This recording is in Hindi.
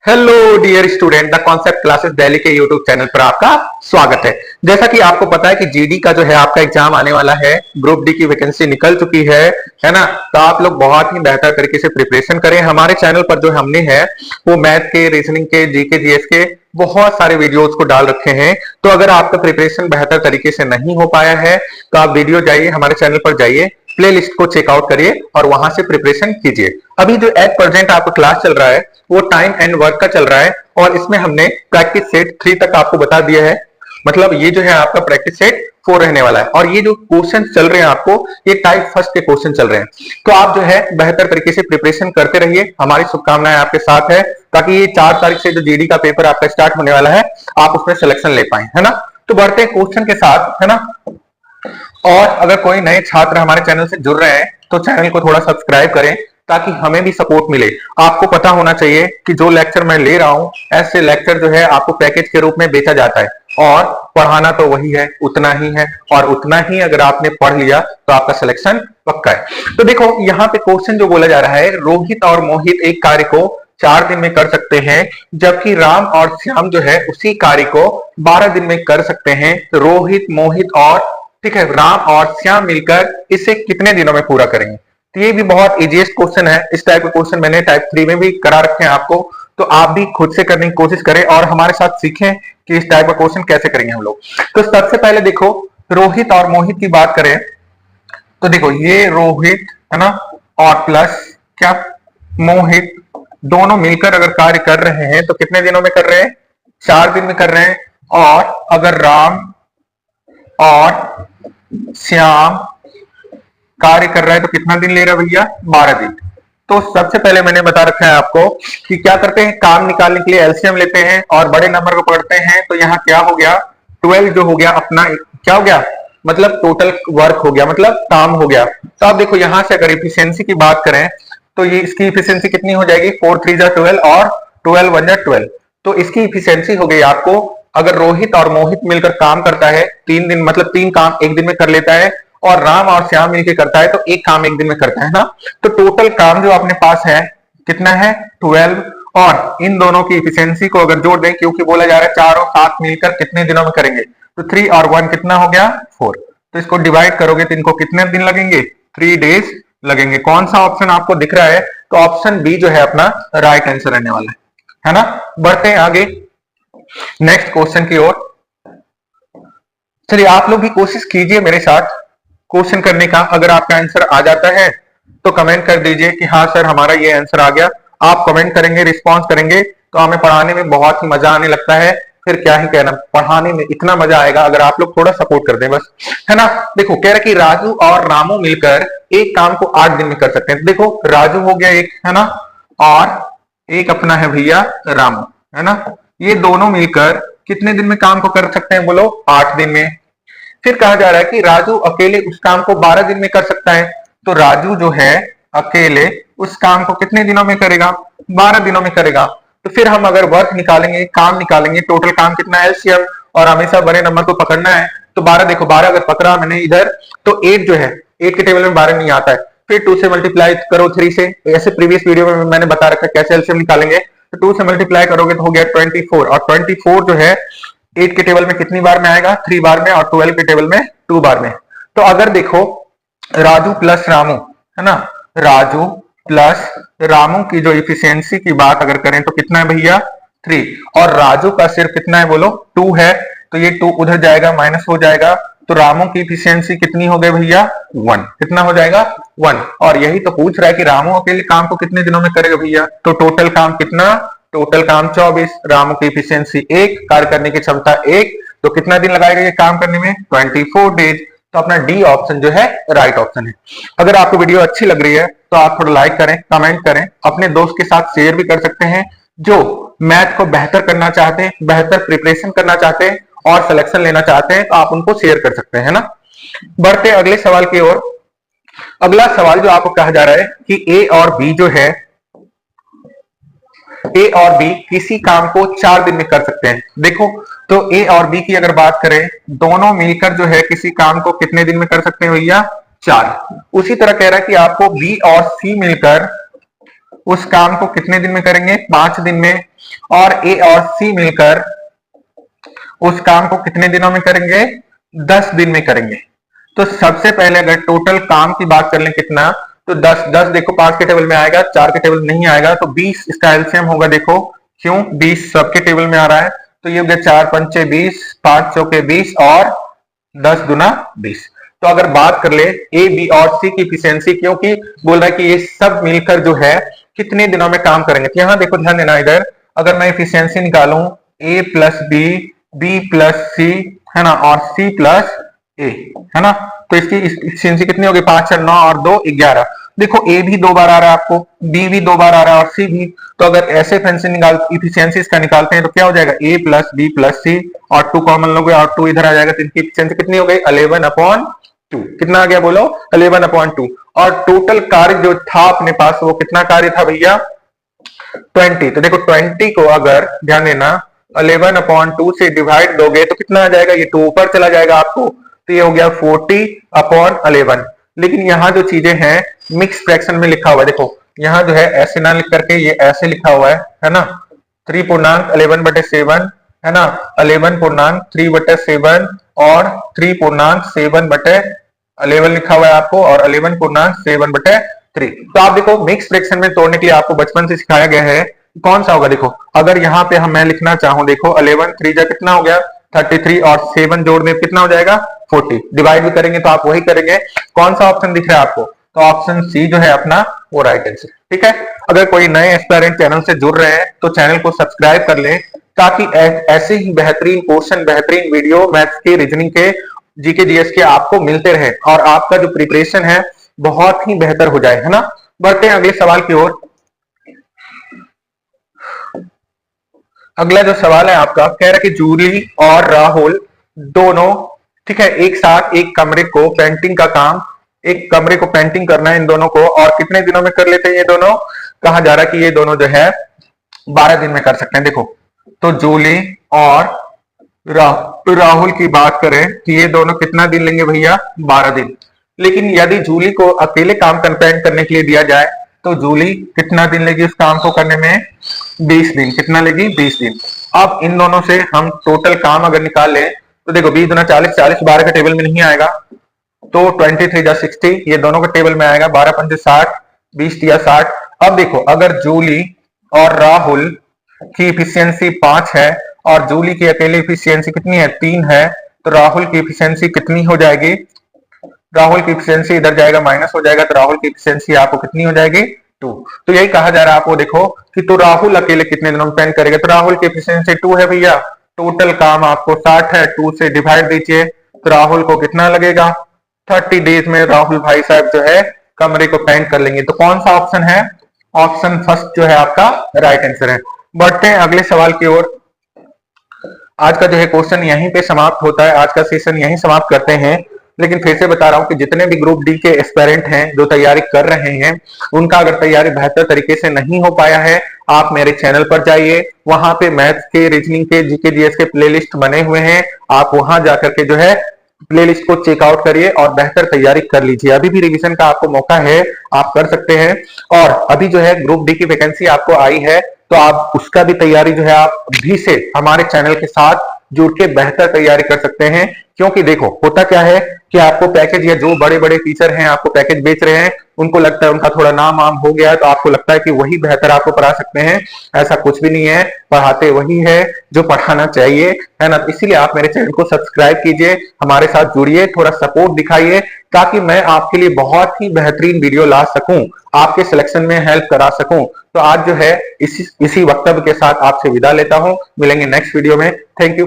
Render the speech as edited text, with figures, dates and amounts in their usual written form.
Hello dear student, the concept classes Delhi के यूट्यूब चैनल पर आपका स्वागत है। जैसा कि आपको पता है कि जीडी का जो है आपका एग्जाम आने वाला है, ग्रुप डी की वैकेंसी निकल चुकी है ना। तो आप लोग बहुत ही बेहतर तरीके से प्रिपरेशन करें। हमारे चैनल पर जो हमने है वो मैथ के, रीजनिंग के, जीके जीएस के बहुत सारे वीडियोस को डाल रखे हैं। तो अगर आपका प्रिपरेशन बेहतर तरीके से नहीं हो पाया है तो आप वीडियो जाइए, हमारे चैनल पर जाइए, प्ले लिस्ट को चेकआउट करिए और वहां से प्रिपरेशन कीजिए। अभी जो एट प्रेजेंट आपका क्लास चल रहा है वो टाइम एंड वर्क का चल रहा है और इसमें हमने प्रैक्टिस सेट 3 तक आपको बता दिया है। मतलब ये जो है आपका प्रैक्टिस सेट 4 रहने वाला है और ये जो क्वेश्चन चल रहे हैं आपको, ये टाइप फर्स्ट के क्वेश्चन चल रहे हैं। तो आप जो है बेहतर तरीके से प्रिपरेशन करते रहिए। हमारी शुभकामनाएं आपके साथ है ताकि ये 4 तारीख से जो जीडी का पेपर आपका स्टार्ट होने वाला है आप उसमें सिलेक्शन ले पाए, है ना। तो बढ़ते हैं क्वेश्चन के साथ, है ना। और अगर कोई नए छात्र हमारे चैनल से जुड़ रहे हैं तो चैनल को थोड़ा सब्सक्राइब करें ताकि हमें भी सपोर्ट मिले। आपको पता होना चाहिए कि जो लेक्चर मैं ले रहा हूं, ऐसे लेक्चर जो है आपको पैकेज के रूप में बेचा जाता है और पढ़ाना तो वही है, उतना ही है और उतना ही अगर आपने पढ़ लिया तो आपका सिलेक्शन पक्का है। तो देखो यहाँ पे क्वेश्चन जो बोला जा रहा है, रोहित और मोहित एक कार्य को 4 दिन में कर सकते हैं जबकि राम और श्याम जो है उसी कार्य को 12 दिन में कर सकते हैं। तो रोहित, मोहित और ठीक है राम और श्याम मिलकर इसे कितने दिनों में पूरा करेंगे। तो ये भी बहुत इजीएस्ट क्वेश्चन है। इस टाइप के क्वेश्चन मैंने टाइप 3 में भी करा रखे हैं आपको, तो आप भी खुद से करने की कोशिश करें और हमारे साथ सीखें कि इस टाइप का क्वेश्चन कैसे करेंगे हम लोग। तो सबसे पहले देखो, रोहित और मोहित की बात करें तो देखो ये रोहित है ना और प्लस क्या मोहित, दोनों मिलकर अगर कार्य कर रहे हैं तो कितने दिनों में कर रहे हैं, 4 दिन में कर रहे हैं। और अगर राम और श्याम कार्य कर रहा है तो कितना दिन ले रहा है भैया, 12 दिन। तो सबसे पहले मैंने बता रखा है आपको कि क्या करते हैं, काम निकालने के लिए एलसीएम लेते हैं और बड़े नंबर को पढ़ते हैं। तो यहाँ क्या हो गया, 12 जो हो गया अपना क्या हो गया, मतलब टोटल वर्क हो गया, मतलब काम हो गया। तो आप देखो यहाँ से अगर इफिशियंसी की बात करें तो ये इसकी इफिशियंसी कितनी हो जाएगी, 4 3 जा 12 और 12 1 जा 12। तो इसकी इफिशियंसी हो गई आपको, अगर रोहित और मोहित मिलकर काम करता है 3 दिन, मतलब 3 काम एक दिन में कर लेता है और राम और श्याम मिलकर करता है तो एक काम एक दिन में करता है ना। तो टोटल काम जो अपने पास है कितना है, 12। और इन दोनों की इफिशियंसी को अगर जोड़ दें, क्योंकि बोला जा रहा है 4 और 7 मिलकर कितने दिनों में करेंगे, तो 3 और 1 कितना हो गया, 4। तो इसको डिवाइड करोगे तो इनको कितने दिन लगेंगे, 3 डेज लगेंगे। कौन सा ऑप्शन आपको दिख रहा है, तो ऑप्शन बी जो है अपना राइट आंसर रहने वाला है ना। बढ़ते हैं आगे नेक्स्ट क्वेश्चन की ओर। चलिए आप लोग भी कोशिश कीजिए मेरे साथ क्वेश्चन करने का। अगर आपका आंसर आ जाता है तो कमेंट कर दीजिए कि हाँ सर हमारा ये आंसर आ गया। आप कमेंट करेंगे, रिस्पॉन्स करेंगे तो हमें पढ़ाने में बहुत ही मजा आने लगता है। फिर क्या ही कहना, पढ़ाने में इतना मजा आएगा अगर आप लोग थोड़ा सपोर्ट कर दें बस, है ना। देखो कह रहा कि राजू और रामू मिलकर एक काम को 8 दिन में कर सकते हैं। तो देखो राजू हो गया एक, है ना, और एक अपना है भैया रामू, है ना। ये दोनों मिलकर कितने दिन में काम को कर सकते हैं, बोलो 8 दिन में। फिर कहा जा रहा है कि राजू अकेले उस काम को 12 दिन में कर सकता है। तो राजू जो है अकेले उस काम को कितने दिनों में करेगा, 12 दिनों में करेगा। तो फिर हम अगर वर्क निकालेंगे, काम निकालेंगे, टोटल काम कितना है एलसीएम, और हमेशा बड़े नंबर को पकड़ना है। तो 12 देखो, 12 अगर पकड़ा मैंने इधर तो 8 जो है, 8 के टेबल में 12 नहीं आता है। फिर 2 से मल्टीप्लाई करो 3 से, ऐसे प्रीवियस वीडियो में मैंने बता रखा है कैसे एलसीएम निकालेंगे। तो 2 से मल्टीप्लाई करोगे तो हो गया 24, और 24 जो है 8 के टेबल में कितनी बार में आएगा, 3 बार में, और 12 के टेबल में 2 बार में। तो अगर देखो राजू प्लस रामू, है ना, राजू प्लस रामू की जो इफिशियंसी की बात अगर करें तो कितना है भैया, 3। और राजू का सिर्फ कितना है बोलो, 2 है। तो ये 2 उधर जाएगा, माइनस हो जाएगा। तो रामू की इफिशियंसी कितनी हो गई भैया, 1। कितना हो जाएगा, 1। और यही तो पूछ रहा है कि रामू अकेले काम को कितने दिनों में करेगा भैया। तो टोटल काम कितना, टोटल काम 24, रामू की इफिशियंसी 1, कार्य करने की क्षमता 1, तो कितना दिन लगाएगा ये काम करने में, 24 डेज। तो अपना डी ऑप्शन जो है राइट ऑप्शन है। अगर आपको वीडियो अच्छी लग रही है तो आप थोड़ा लाइक करें, कमेंट करें, अपने दोस्त के साथ शेयर भी कर सकते हैं जो मैथ को बेहतर करना चाहते हैं, बेहतर प्रिपरेशन करना चाहते हैं और सिलेक्शन लेना चाहते हैं, तो आप उनको शेयर कर सकते हैं, है ना। बढ़ते अगले सवाल की ओर। अगला सवाल जो आपको कहा जा रहा है कि ए और बी जो है, ए और बी किसी काम को 4 दिन में कर सकते हैं। देखो तो ए और बी की अगर बात करें, दोनों मिलकर जो है किसी काम को कितने दिन में कर सकते हैं भैया, 4। उसी तरह कह रहा है कि आपको बी और सी मिलकर उस काम को कितने दिन में करेंगे, 5 दिन में। और ए और सी मिलकर उस काम को कितने दिनों में करेंगे? 10 दिन में करेंगे। तो सबसे पहले अगर टोटल काम की बात कर लें कितना, तो 10 10 देखो 5 के टेबल में आएगा, 4 के टेबल नहीं आएगा, तो 20 इसका एलसीएम होगा। देखो क्यों 20 सबके टेबल में आ रहा है, तो ये हो गया 4 पंचे 20, 5 चौके 20 और 10 दुना 20। तो अगर बात कर ले ए बी और सी की इफिशियंसी, क्योंकि बोल रहा है कि ये सब मिलकर जो है कितने दिनों में काम करेंगे, तो यहां देखो ध्यान देना इधर, अगर मैं इफिशियंसी निकालूं ए प्लस बी, बी प्लस सी है ना, और सी प्लस ए है ना, तो इसकी इफिशियंसी कितनी होगी? 5 और 9 और 2 11। देखो ए भी 2 बार आ रहा है आपको, बी भी 2 बार आ रहा है और सी भी, तो अगर ऐसे इफिशियंसी इसका निकालते हैं तो क्या हो जाएगा? ए प्लस बी प्लस सी और 2 कॉमन लोगे और 2 इधर आ जाएगा, तो इनकी इफिशियंसी कितनी हो गई? 11/2। कितना आ गया बोलो? 11/2। और टोटल कार्य जो था अपने पास वो कितना कार्य था भैया? 20। तो देखो 20 को अगर ध्यान देना 11/2 से डिवाइड दोगे तो कितना आ जाएगा? ये 2 ऊपर चला जाएगा आपको, तो ये हो गया 40/11। लेकिन यहाँ जो चीजें हैं मिक्स फ्रैक्शन में लिखा हुआ है, देखो यहाँ जो है ऐसे ना लिख करके ये ऐसे लिखा हुआ है ना, 3.11/7 है ना, 11.3/7 और 3.7/11 लिखा हुआ है आपको, और 11.7/3। तो आप देखो मिक्स फ्रैक्शन में तोड़ने के लिए आपको बचपन से सिखाया गया है कौन सा होगा। देखो अगर यहाँ पे मैं लिखना चाहूं, देखो 11 3 जा कितना हो गया? 33 और 7 जोड़ में कितना हो जाएगा? 40। डिवाइड भी करेंगे तो आप वही करेंगे। कौन सा ऑप्शन दिख रहा है आपको? तो ऑप्शन सी जो है अपना वो राइट आंसर। ठीक है, अगर कोई नए एस्पायरेंट चैनल से जुड़ रहे हैं तो चैनल को सब्सक्राइब कर लें, ताकि ऐसे ही बेहतरीन क्वेश्चन, बेहतरीन वीडियो मैथ्स के, रीजनिंग के, जीके जीएस के आपको मिलते रहे और आपका जो प्रिपरेशन है बहुत ही बेहतर हो जाए, है ना। बढ़ते हैं अगले सवाल की ओर। अगला जो सवाल है आपका, कह रहा है कि जूली और राहुल दोनों, ठीक है, एक साथ एक कमरे को पेंटिंग का काम, एक कमरे को पेंटिंग करना है इन दोनों को, और कितने दिनों में कर लेते हैं ये दोनों? कहा जा रहा है कि ये दोनों जो है 12 दिन में कर सकते हैं। देखो तो जूली और राहुल की बात करें कि ये दोनों कितना दिन लेंगे भैया? 12 दिन। लेकिन यदि जूली को अकेले काम कंपेंट करने के लिए दिया जाए तो जूली कितना दिन लेगी उस काम को करने में? 20 दिन। कितना लेगी? 20 दिन। अब इन दोनों से हम टोटल काम अगर निकाल लें तो देखो 20 गुना 40, 40 12 के टेबल में नहीं आएगा, तो 23 जा 60 ये दोनों के टेबल में आएगा, 12 पंजे 60, 20 या 60। अब देखो अगर जूली और राहुल की इफिशियंसी 5 है और जूली की अकेली इफिशियंसी कितनी है? 3 है, तो राहुल की इफिशियंसी कितनी हो जाएगी? राहुल की इफिशियंसी इधर जाएगा माइनस हो जाएगा, तो राहुल की इफिशियंसी आपको कितनी हो जाएगी? 2। तो यही कहा जा रहा है आपको, देखो कि तो राहुल अकेले कितने दिनों में पेंट करेगा, तो राहुल की इफिशियंसी 2 है भैया, टोटल काम आपको 60 है, 2 से डिवाइड दीजिए, तो राहुल को कितना लगेगा? 30 डेज में राहुल भाई साहब जो है कमरे को पेंट कर लेंगे। तो कौन सा ऑप्शन है? ऑप्शन फर्स्ट जो है आपका राइट आंसर है। बढ़ते हैं अगले सवाल की ओर। आज का जो है क्वेश्चन यहीं पे समाप्त होता है, आज का सेशन यहीं समाप्त करते हैं। लेकिन फिर से बता रहा हूं कि जितने भी ग्रुप डी के एस्पिरेंट हैं जो तैयारी कर रहे हैं, उनका अगर तैयारी बेहतर तरीके से नहीं हो पाया है, आप मेरे चैनल पर जाइए, वहां पे मैथ्स के, रीजनिंग के, जीके जीएस के प्लेलिस्ट बने हुए हैं, आप वहां जाकर के जो है प्लेलिस्ट को चेकआउट करिए और बेहतर तैयारी कर लीजिए। अभी भी रिवीजन का आपको मौका है, आप कर सकते हैं। और अभी जो है ग्रुप डी की वैकेंसी आपको आई है, तो आप उसका भी तैयारी जो है आप भी से हमारे चैनल के साथ जुड़ के बेहतर तैयारी कर सकते हैं। क्योंकि देखो होता क्या है कि आपको पैकेज, या जो बड़े बड़े टीचर हैं आपको पैकेज बेच रहे हैं, उनको लगता है उनका थोड़ा नाम आम हो गया है, तो आपको लगता है कि वही बेहतर आपको पढ़ा सकते हैं। ऐसा कुछ भी नहीं है, पढ़ाते वही है जो पढ़ाना चाहिए, है ना। इसीलिए आप मेरे चैनल को सब्सक्राइब कीजिए, हमारे साथ जुड़िए, थोड़ा सपोर्ट दिखाइए, ताकि मैं आपके लिए बहुत ही बेहतरीन वीडियो ला सकूं, आपके सिलेक्शन में हेल्प करा सकूं। तो आज जो है इसी वक्तव्य के साथ आपसे विदा लेता हूं। मिलेंगे नेक्स्ट वीडियो में। Thank you.